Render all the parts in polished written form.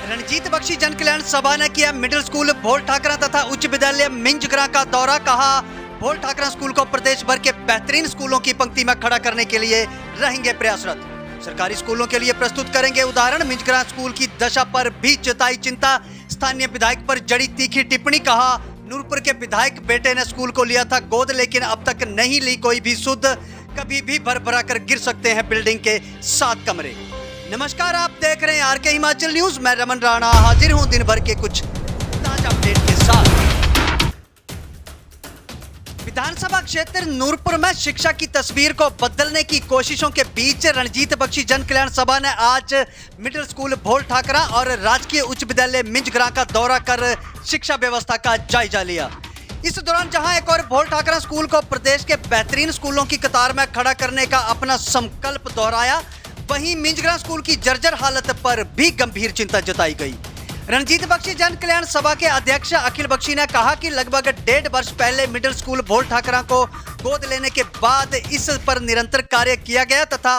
रणजीत बख्शी जन कल्याण सभा ने किया मिडिल स्कूल भोल ठाकरा तथा उच्च विद्यालय मिंजगरा का दौरा। कहा भोल ठाकरा स्कूल को प्रदेश भर के बेहतरीन स्कूलों की पंक्ति में खड़ा करने के लिए रहेंगे प्रयासरत। सरकारी स्कूलों के लिए प्रस्तुत करेंगे उदाहरण। मिंजगरा स्कूल की दशा पर भी जताई चिंता। स्थानीय विधायक पर जड़ी तीखी टिप्पणी। कहा नूरपुर के विधायक बेटे ने स्कूल को लिया था गोद, लेकिन अब तक नहीं ली कोई भी सुध। कभी भी भर कर गिर सकते हैं बिल्डिंग के 7 कमरे। नमस्कार, आप देख रहे हैं आरके हिमाचल न्यूज। मैं रमन राणा हाजिर हूं दिन भर के कुछ ताजा अपडेट के साथ। विधानसभा क्षेत्र नूरपुर में शिक्षा की तस्वीर को बदलने की कोशिशों के बीच रणजीत बख्शी जन कल्याण सभा ने आज मिडिल स्कूल भोल ठाकरा और राजकीय उच्च विद्यालय मिंजगरा का दौरा कर शिक्षा व्यवस्था का जायजा लिया। इस दौरान जहां एक और भोल ठाकरा स्कूल को प्रदेश के बेहतरीन स्कूलों की कतार में खड़ा करने का अपना संकल्प दोहराया, वहीं मिंजगरा स्कूल की जर्जर हालत पर भी गंभीर चिंता जताई गई। रणजीत बख्शी जन कल्याण सभा के अध्यक्ष अखिल बख्शी ने कहा कि लगभग 1.5 वर्ष पहले मिडिल स्कूल भोल ठाकरा को गोद लेने के बाद इस पर निरंतर कार्य किया गया तथा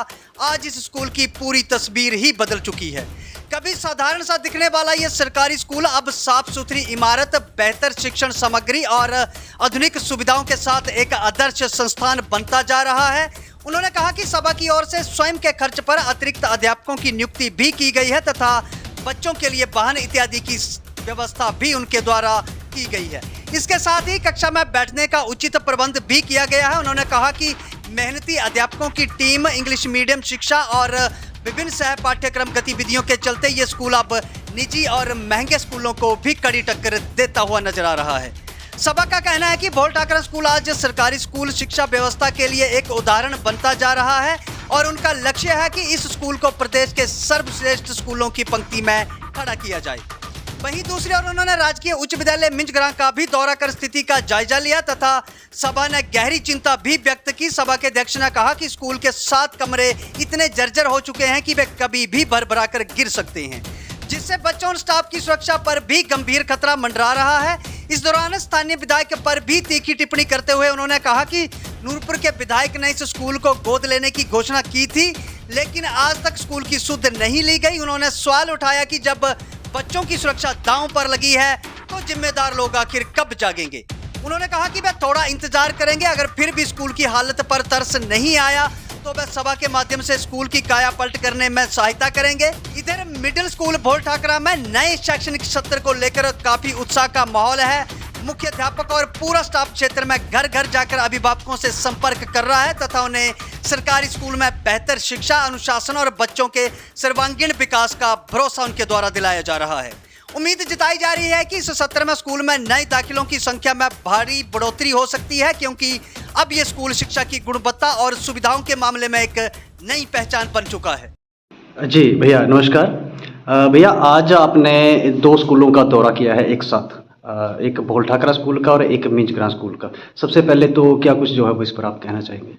आज इस स्कूल की पूरी तस्वीर ही बदल चुकी है। कभी साधारण सा दिखने वाला ये सरकारी स्कूल अब साफ सुथरी इमारत, बेहतर शिक्षण सामग्री और आधुनिक सुविधाओं के साथ एक आदर्श संस्थान बनता जा रहा है। उन्होंने कहा कि सभा की ओर से स्वयं के खर्च पर अतिरिक्त अध्यापकों की नियुक्ति भी की गई है तथा बच्चों के लिए वाहन इत्यादि की व्यवस्था भी उनके द्वारा की गई है। इसके साथ ही कक्षा में बैठने का उचित प्रबंध भी किया गया है। उन्होंने कहा कि मेहनती अध्यापकों की टीम, इंग्लिश मीडियम शिक्षा और विभिन्न सह पाठ्यक्रम गतिविधियों के चलते ये स्कूल अब निजी और महंगे स्कूलों को भी कड़ी टक्कर देता हुआ नजर आ रहा है। सभा का कहना है कि भोल ठाकरा स्कूल आज सरकारी स्कूल शिक्षा व्यवस्था के लिए एक उदाहरण बनता जा रहा है और उनका लक्ष्य है कि इस स्कूल को प्रदेश के सर्वश्रेष्ठ स्कूलों की पंक्ति में खड़ा किया जाए। वहीं दूसरी ओर उन्होंने राजकीय उच्च विद्यालय मिंजगरा का भी दौरा कर स्थिति का जायजा लिया तथा सभा ने गहरी चिंता भी व्यक्त की। सभा के अध्यक्ष ने कहा कि स्कूल के 7 कमरे इतने जर्जर हो चुके हैं कि वे कभी भी भर कर गिर सकते हैं, जिससे बच्चों और स्टाफ की सुरक्षा पर भी गंभीर खतरा मंडरा रहा है। इस दौरान स्थानीय विधायक पर भी तीखी टिप्पणी करते हुए उन्होंने कहा कि नूरपुर के विधायक ने इस स्कूल को गोद लेने की घोषणा की थी, लेकिन आज तक स्कूल की सुध नहीं ली गई। उन्होंने सवाल उठाया कि जब बच्चों की सुरक्षा दांव पर लगी है तो जिम्मेदार लोग आखिर कब जागेंगे। उन्होंने कहा कि वे थोड़ा इंतजार करेंगे, अगर फिर भी स्कूल की हालत पर तरस नहीं आया तो वह सभा के माध्यम से स्कूल की काया पलट करने में सहायता करेंगे। इधर मिडिल स्कूल भोल ठाकरा में नए शैक्षणिक सत्र को लेकर काफी उत्साह का माहौल है। मुख्य अध्यापक और पूरा स्टाफ क्षेत्र में घर घर जाकर अभिभावकों से संपर्क कर रहा है तथा उन्हें सरकारी स्कूल में बेहतर शिक्षा, अनुशासन और बच्चों के सर्वांगीण विकास का भरोसा उनके द्वारा दिलाया जा रहा है। उम्मीद जताई जा रही है कि इस सत्र में स्कूल में नए दाखिलों की संख्या में भारी बढ़ोतरी हो सकती है, क्योंकि अब ये स्कूल शिक्षा की गुणवत्ता और सुविधाओं के मामले में एक नई पहचान बन चुका है। जी भैया नमस्कार। भैया आज आपने 2 स्कूलों का दौरा किया है एक साथ, एक भोल ठाकरा स्कूल का और एक मिंजगरा स्कूल का। सबसे पहले तो क्या कुछ जो है वो इस पर आप कहना चाहेंगे?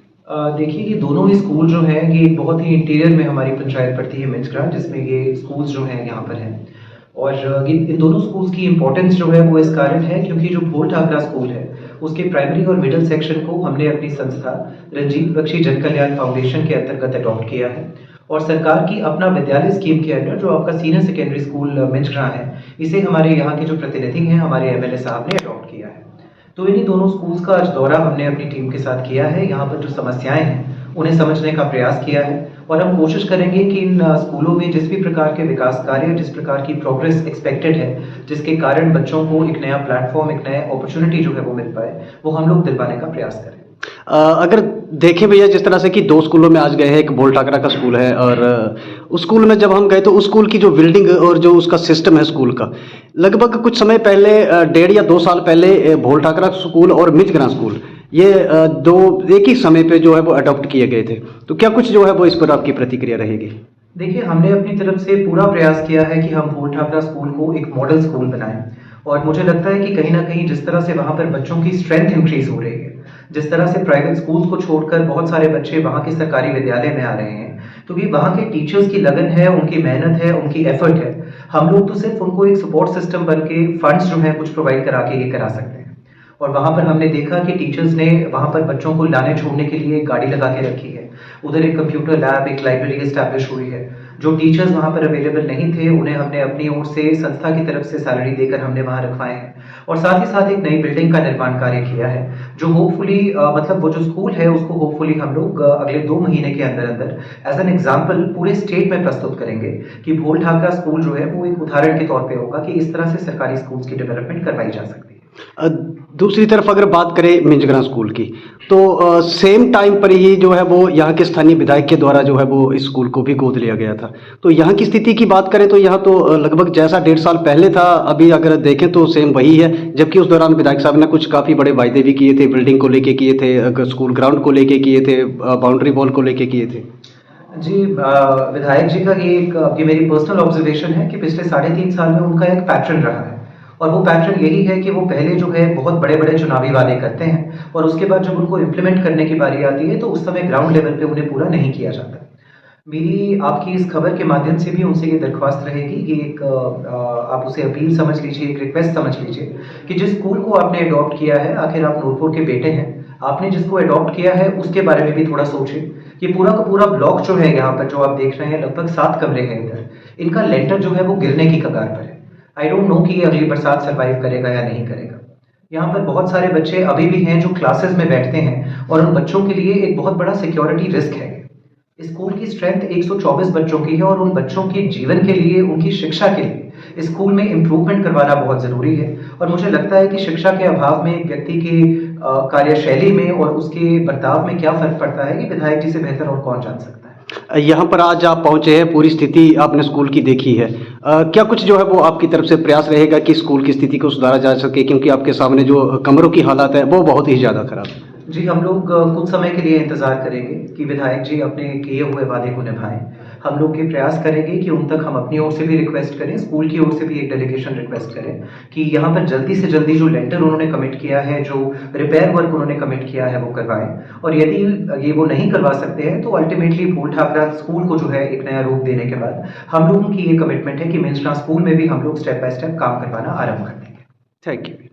देखिए कि दोनों ही स्कूल जो है ये बहुत ही इंटीरियर में हमारी पंचायत पड़ती है मिंजगरा, जिसमें ये स्कूल्स जो हैं यहाँ पर हैं। और इन दोनों स्कूल्स की इम्पोर्टेंस जो है वो इस कारण है क्योंकि जो भोल ठाकरा स्कूल है उसके प्राइमरी और मिडिल सेक्शन को हमने अपनी संस्था रणजीत बख्शी जन कल्याण फाउंडेशन के अंतर्गत अडॉप्ट किया है और सरकार की अपना विद्यालय स्कीम के अंडर जो आपका सीनियर सेकेंडरी स्कूल मिंजगरा है, इसे हमारे यहाँ के जो प्रतिनिधि हैं, हमारे एमएलए साहब ने अडॉप्ट किया है। तो इन्हीं दोनों स्कूल्स का आज दौरा हमने अपनी टीम के साथ किया है। यहाँ पर जो समस्याएं हैं उन्हें समझने का प्रयास किया है और हम कोशिश करेंगे कि इन स्कूलों में जिस भी प्रकार के विकास कार्य, जिस प्रकार की प्रोग्रेस एक्सपेक्टेड है, जिसके कारण बच्चों को एक नया प्लेटफॉर्म, एक नया अपॉर्चुनिटी जो है वो मिल पाए, वो हम लोग दिलवाने का प्रयास करें। अगर देखें भैया, जिस तरह से कि 2 स्कूलों में आज गए हैं, एक भोल ठाकरा का स्कूल है और उस स्कूल में जब हम गए तो उस स्कूल की जो बिल्डिंग और जो उसका सिस्टम है स्कूल का, लगभग कुछ समय पहले 1.5 या 2 साल पहले भोल ठाकरा स्कूल और मिंजगरा स्कूल ये 2 एक ही समय पे जो है वो अडॉप्ट किए गए थे। तो क्या कुछ जो है वो इस पर आपकी प्रतिक्रिया रहेगी? देखिए, हमने अपनी तरफ से पूरा प्रयास किया है कि हम भोल ठाकरा स्कूल को एक मॉडल स्कूल बनाएं और मुझे लगता है कि कहीं ना कहीं जिस तरह से वहाँ पर बच्चों की स्ट्रेंथ इंक्रीज हो रही है, जिस तरह से प्राइवेट स्कूल्स को छोड़कर बहुत सारे बच्चे वहाँ के सरकारी विद्यालय में आ रहे हैं, तो ये वहाँ के टीचर्स की लगन है, उनकी मेहनत है, उनकी एफर्ट है। हम लोग तो सिर्फ उनको एक सपोर्ट सिस्टम बन के फंड्स जो है कुछ प्रोवाइड करा के ये करा सकते हैं। और वहाँ पर हमने देखा कि टीचर्स ने वहाँ पर बच्चों को लाने छोड़ने के लिए एक गाड़ी लगा के रखी है, उधर एक कंप्यूटर लैब, एक लाइब्रेरी एस्टैब्लिश हुई है, जो टीचर्स वहाँ पर अवेलेबल नहीं थे उन्हें हमने अपनी ओर से संस्था की तरफ से सैलरी देकर हमने वहाँ रखवाए हैं, और साथ ही साथ एक नई बिल्डिंग का निर्माण कार्य किया है जो होपफुली मतलब वो जो स्कूल है उसको होपफुली हम लोग अगले 2 महीने के अंदर अंदर एज एन एग्जाम्पल पूरे स्टेट में प्रस्तुत करेंगे कि भोल ठाकरा स्कूल जो है वो एक उदाहरण के तौर पे होगा कि इस तरह से सरकारी स्कूल्स की डेवलपमेंट करवाई जा सकती है। दूसरी तरफ अगर बात करें मिंजग्रा स्कूल की, तो सेम टाइम पर ही जो है वो यहाँ के स्थानीय विधायक के द्वारा जो है वो इस स्कूल को भी गोद लिया गया था। तो यहाँ की स्थिति की बात करें तो यहाँ तो लगभग जैसा 1.5 साल पहले था अभी अगर देखें तो सेम वही है, जबकि उस दौरान विधायक साहब ने कुछ काफ़ी बड़े वायदे भी किए थे, बिल्डिंग को लेके किए थे, स्कूल ग्राउंड को लेके किए थे, बाउंड्री वॉल को लेके किए थे। जी, विधायक जी का ये मेरी पर्सनल ऑब्जर्वेशन है कि पिछले 3.5 साल में उनका एक पैटर्न रहा है, और वो पैटर्न यही है कि वो पहले जो है बहुत बड़े बड़े चुनावी वादे करते हैं और उसके बाद जब उनको इम्प्लीमेंट करने की बारी आती है तो उस समय ग्राउंड लेवल पे उन्हें पूरा नहीं किया जाता। मेरी आपकी इस खबर के माध्यम से भी उनसे ये दरख्वास्त रहेगी कि एक आप उसे अपील समझ लीजिए, एक रिक्वेस्ट समझ लीजिए कि जिस स्कूल को आपने अडॉप्ट किया है, आखिर आप नूरपुर के बेटे हैं, आपने जिसको अडॉप्ट किया है उसके बारे में भी थोड़ा सोचिए कि पूरा का पूरा ब्लॉक जो है यहाँ पर जो आप देख रहे हैं, लगभग 7 कमरे हैं इधर, इनका लेंटर जो है वो गिरने की कगार पर है। आई डोंट नो कि ये अगली बरसात सर्वाइव करेगा या नहीं करेगा। यहाँ पर बहुत सारे बच्चे अभी भी हैं जो क्लासेस में बैठते हैं और उन बच्चों के लिए एक बहुत बड़ा सिक्योरिटी रिस्क है। स्कूल की स्ट्रेंथ 124 बच्चों की है और उन बच्चों के जीवन के लिए, उनकी शिक्षा के लिए स्कूल में इम्प्रूवमेंट करवाना बहुत जरूरी है। और मुझे लगता है कि शिक्षा के अभाव में एक व्यक्ति की कार्यशैली में और उसके बर्ताव में क्या फर्क पड़ता है, कि विधायक जी से बेहतर और कौन जान सकता है। यहाँ पर आज आप पहुंचे हैं, पूरी स्थिति आपने स्कूल की देखी है, क्या कुछ जो है वो आपकी तरफ से प्रयास रहेगा कि स्कूल की स्थिति को सुधारा जा सके, क्योंकि आपके सामने जो कमरों की हालात है वो बहुत ही ज़्यादा खराब है। जी, हम लोग कुछ समय के लिए इंतजार करेंगे कि विधायक जी अपने किए हुए वादे को निभाएं। हम लोग ये प्रयास करेंगे कि उन तक हम अपनी ओर से भी रिक्वेस्ट करें, स्कूल की ओर से भी एक डेलीगेशन रिक्वेस्ट करें कि यहाँ पर जल्दी से जल्दी जो लेंटर उन्होंने कमिट किया है, जो रिपेयर वर्क उन्होंने कमिट किया है वो करवाएं। और यदि ये वो नहीं करवा सकते हैं तो अल्टीमेटली भोल ठाकरा स्कूल को जो है एक नया रूप देने के बाद हम लोगों की ये कमिटमेंट है कि मिंजरा स्कूल में भी हम लोग स्टेप बाय स्टेप काम करवाना आरंभ कर देंगे। Thank you.